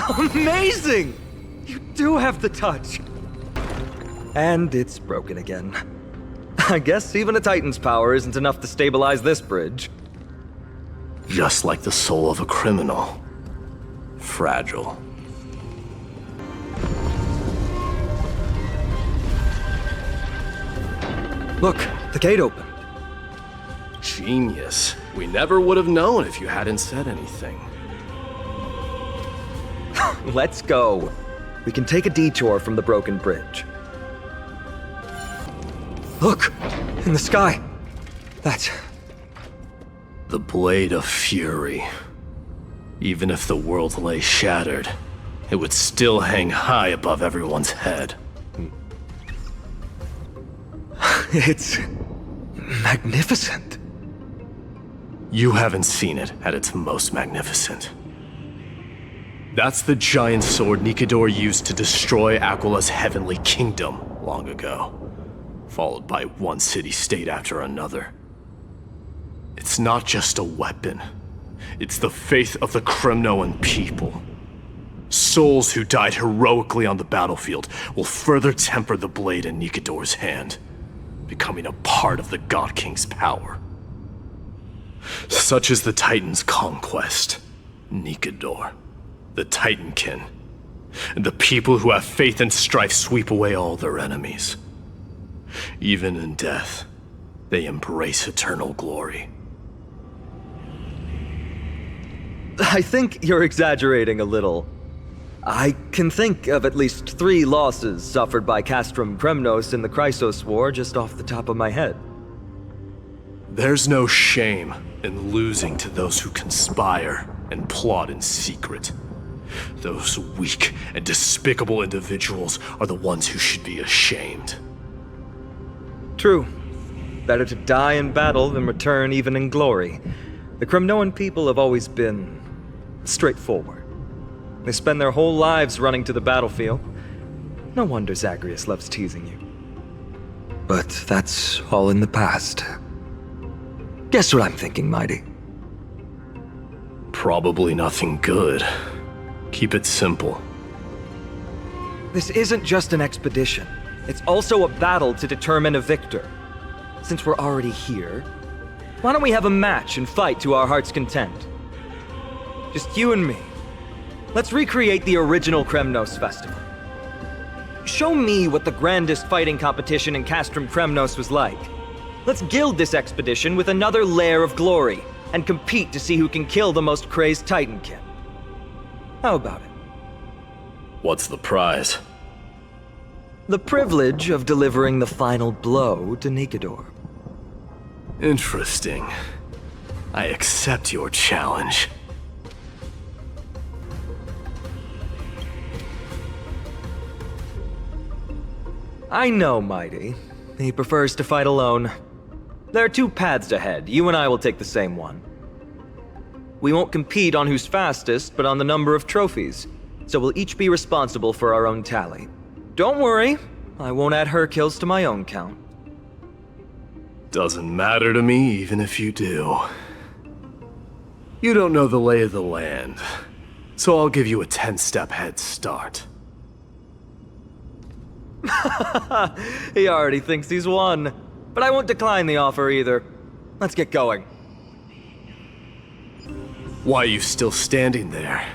Amazing! You do have the touch. And it's broken again. I guess even a Titan's power isn't enough to stabilize this bridge. Just like the soul of a criminal. Fragile. Look, the gate opened. Genius. We never would have known if you hadn't said anything. Let's go. We can take a detour from the broken bridge. Look! In the sky! That's... The Blade of Fury. Even if the world lay shattered, it would still hang high above everyone's head. It's... magnificent. You haven't seen it at its most magnificent. That's the giant sword Nikedor used to destroy Aquila's heavenly kingdom long ago, followed by one city-state after another. It's not just a weapon. It's the faith of the Kremnoan people. Souls who died heroically on the battlefield will further temper the blade in Nikedor's hand, becoming a part of the God King's power. Such is the Titan's conquest, Nikedor, the Titankin, and the people who have faith and strife sweep away all their enemies. Even in death, they embrace eternal glory. I think you're exaggerating a little. I can think of at least 3 losses suffered by Castrum Kremnos in the Chrysos War just off the top of my head. There's no shame in losing to those who conspire and plot in secret. Those weak and despicable individuals are the ones who should be ashamed. True. Better to die in battle than return even in glory. The Kremnoan people have always been straightforward. They spend their whole lives running to the battlefield. No wonder Zagreus loves teasing you. But that's all in the past. Guess what I'm thinking, Mighty? Probably nothing good. Keep it simple. This isn't just an expedition. It's also a battle to determine a victor. Since we're already here, why don't we have a match and fight to our heart's content? Just you and me. Let's recreate the original Kremnos festival. Show me what the grandest fighting competition in Castrum Kremnos was like. Let's gild this expedition with another layer of glory, and compete to see who can kill the most crazed Titankin. How about it? What's the prize? The privilege of delivering the final blow to Nikedor. Interesting. I accept your challenge. I know, Mighty. He prefers to fight alone. There are 2 paths ahead. You and I will take the same one. We won't compete on who's fastest, but on the number of trophies. So we'll each be responsible for our own tally. Don't worry, I won't add her kills to my own count. Doesn't matter to me, even if you do. You don't know the lay of the land, so I'll give you a 10-step head start. He already thinks he's won. But I won't decline the offer either. Let's get going. Why are you still standing there?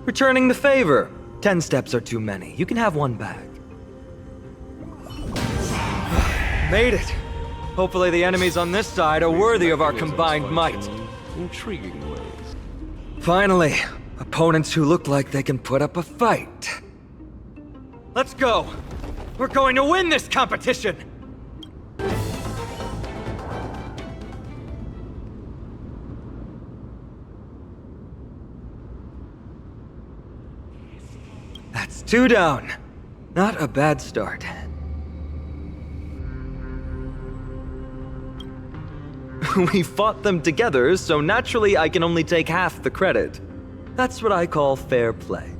Returning the favor. 10 steps are too many. You can have 1 back. Made it. Hopefully the enemies on this side are worthy of our combined might. Intriguing ways. Finally, opponents who look like they can put up a fight. Let's go. We're going to win this competition. That's 2 down. Not a bad start. We fought them together, so naturally I can only take half the credit. That's what I call fair play.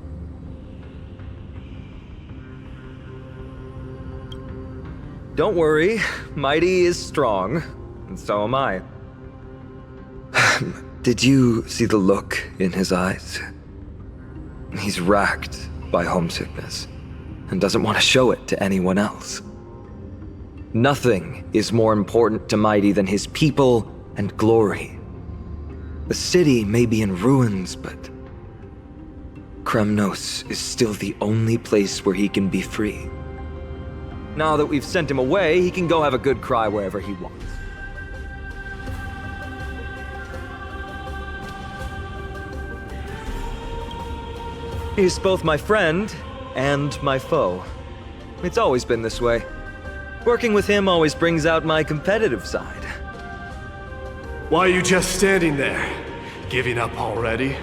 Don't worry, Mighty is strong, and so am I. Did you see the look in his eyes? He's racked by homesickness and doesn't want to show it to anyone else. Nothing is more important to Mighty than his people and glory. The city may be in ruins, but Kremnos is still the only place where he can be free. Now that we've sent him away, he can go have a good cry wherever he wants. He's both my friend and my foe. It's always been this way. Working with him always brings out my competitive side. Why are you just standing there? Giving up already?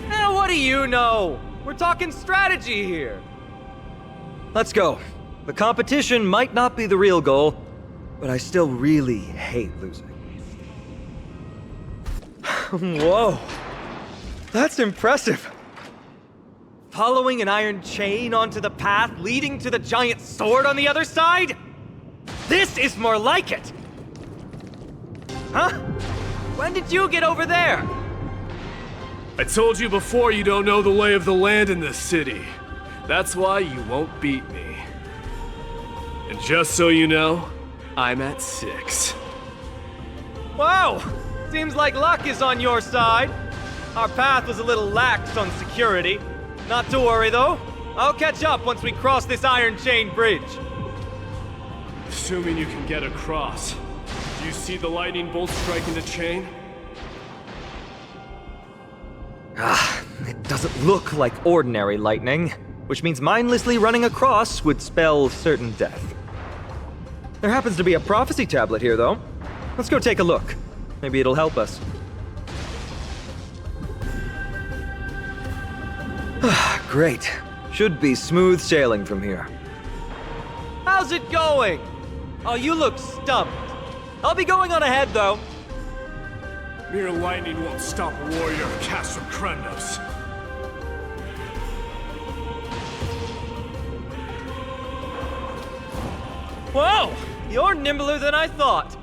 What do you know? We're talking strategy here. Let's go. The competition might not be the real goal, but I still really hate losing. Whoa. That's impressive. Following an iron chain onto the path leading to the giant sword on the other side? This is more like it! Huh? When did you get over there? I told you before you don't know the lay of the land in this city. That's why you won't beat me. And just so you know, I'm at 6. Wow! Seems like luck is on your side. Our path was a little lax on security. Not to worry, though. I'll catch up once we cross this iron chain bridge. Assuming you can get across. Do you see the lightning bolt striking the chain? It doesn't look like ordinary lightning, which means mindlessly running across would spell certain death. There happens to be a prophecy tablet here, though. Let's go take a look. Maybe it'll help us. Great. Should be smooth sailing from here. How's it going? Oh, you look stumped. I'll be going on ahead, though. Mere lightning won't stop a warrior of Castle Kremnos. Whoa! You're nimbler than I thought.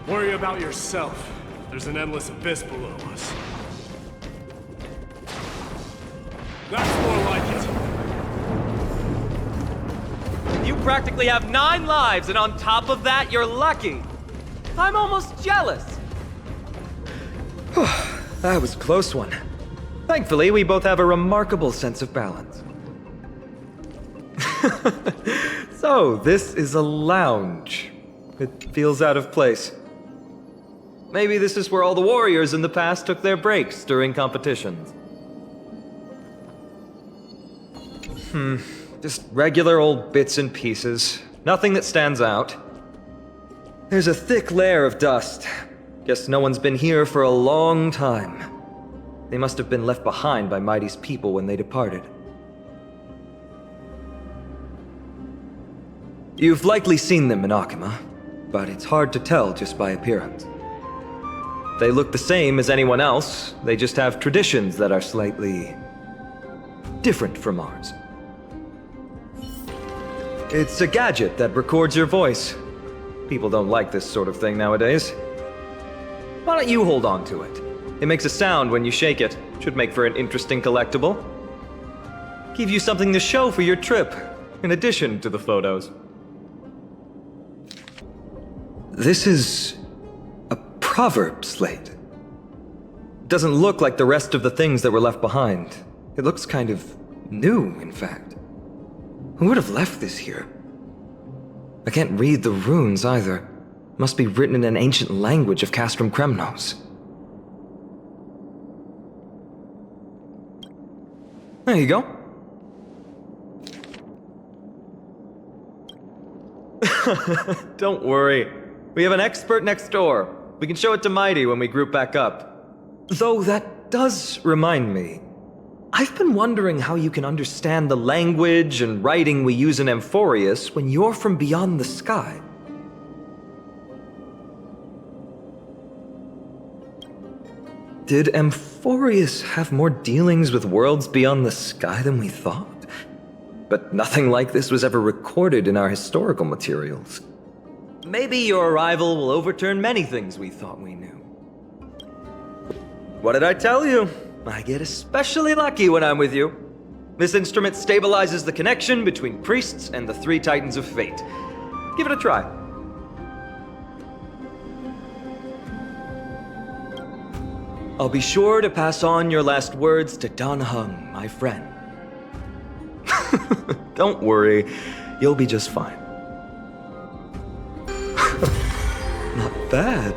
Worry about yourself. There's an endless abyss below us. That's more like it. You practically have 9 lives, and on top of that, you're lucky. I'm almost jealous. That was a close one. Thankfully, we both have a remarkable sense of balance. So, this is a lounge. It feels out of place. Maybe this is where all the warriors in the past took their breaks during competitions. Just regular old bits and pieces. Nothing that stands out. There's a thick layer of dust. Guess no one's been here for a long time. They must have been left behind by Mighty's people when they departed. You've likely seen them in Akima, but it's hard to tell just by appearance. They look the same as anyone else, they just have traditions that are slightly different from ours. It's a gadget that records your voice. People don't like this sort of thing nowadays. Why don't you hold on to it? It makes a sound when you shake it. Should make for an interesting collectible. Give you something to show for your trip, in addition to the photos. This is a proverb slate. Doesn't look like the rest of the things that were left behind. It looks kind of new, in fact. Who would have left this here? I can't read the runes either. Must be written in an ancient language of Castrum Kremnos. There you go. Don't worry. We have an expert next door. We can show it to Mighty when we group back up. Though that does remind me. I've been wondering how you can understand the language and writing we use in Amphoreus when you're from beyond the sky. Did Amphoreus have more dealings with worlds beyond the sky than we thought? But nothing like this was ever recorded in our historical materials. Maybe your arrival will overturn many things we thought we knew. What did I tell you? I get especially lucky when I'm with you. This instrument stabilizes the connection between priests and the three titans of fate. Give it a try. I'll be sure to pass on your last words to Dan Heng, my friend. Don't worry, you'll be just fine. Not bad.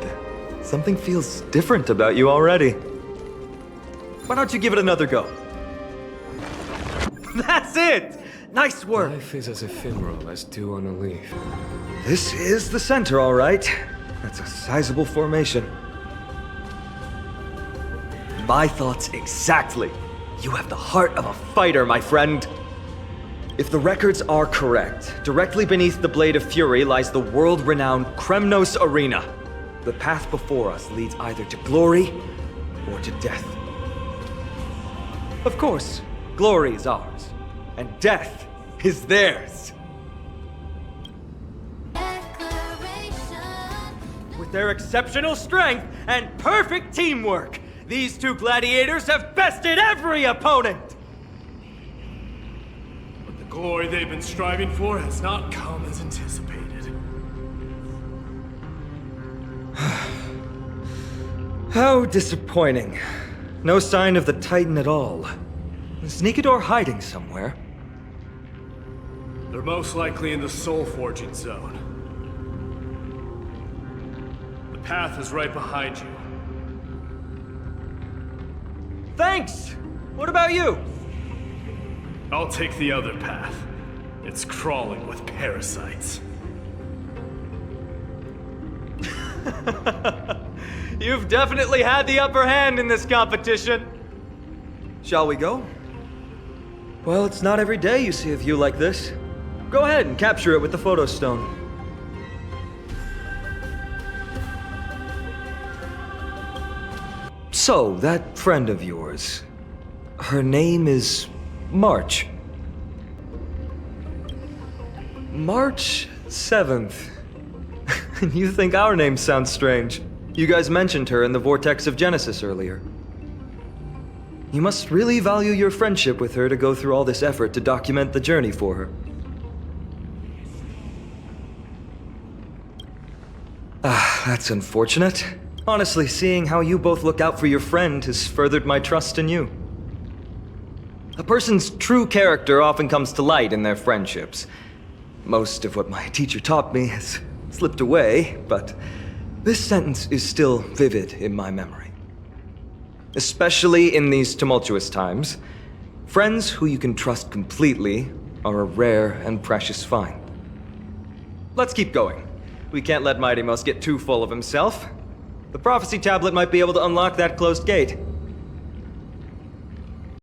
Something feels different about you already. Why don't you give it another go? That's it! Nice work! Life is as ephemeral as dew on a leaf. This is the center, all right. That's a sizable formation. My thoughts exactly. You have the heart of a fighter, my friend. If the records are correct, directly beneath the Blade of Fury lies the world-renowned Kremnos Arena. The path before us leads either to glory or to death. Of course, glory is ours, and death is theirs. With their exceptional strength and perfect teamwork, these two gladiators have bested every opponent! But the glory they've been striving for has not come as anticipated. How disappointing. No sign of the Titan at all. Is Nikador hiding somewhere? They're most likely in the soul forging zone. The path is right behind you. Thanks! What about you? I'll take the other path. It's crawling with parasites. You've definitely had the upper hand in this competition. Shall we go? Well, it's not every day you see a view like this. Go ahead and capture it with the photo stone. So, that friend of yours, her name is March. March 7th. You think our names sound strange. You guys mentioned her in the Vortex of Genesis earlier. You must really value your friendship with her to go through all this effort to document the journey for her. Ah, that's unfortunate. Honestly, seeing how you both look out for your friend has furthered my trust in you. A person's true character often comes to light in their friendships. Most of what my teacher taught me has slipped away, but this sentence is still vivid in my memory. Especially in these tumultuous times, friends who you can trust completely are a rare and precious find. Let's keep going. We can't let Mighty Mouse get too full of himself. The prophecy tablet might be able to unlock that closed gate.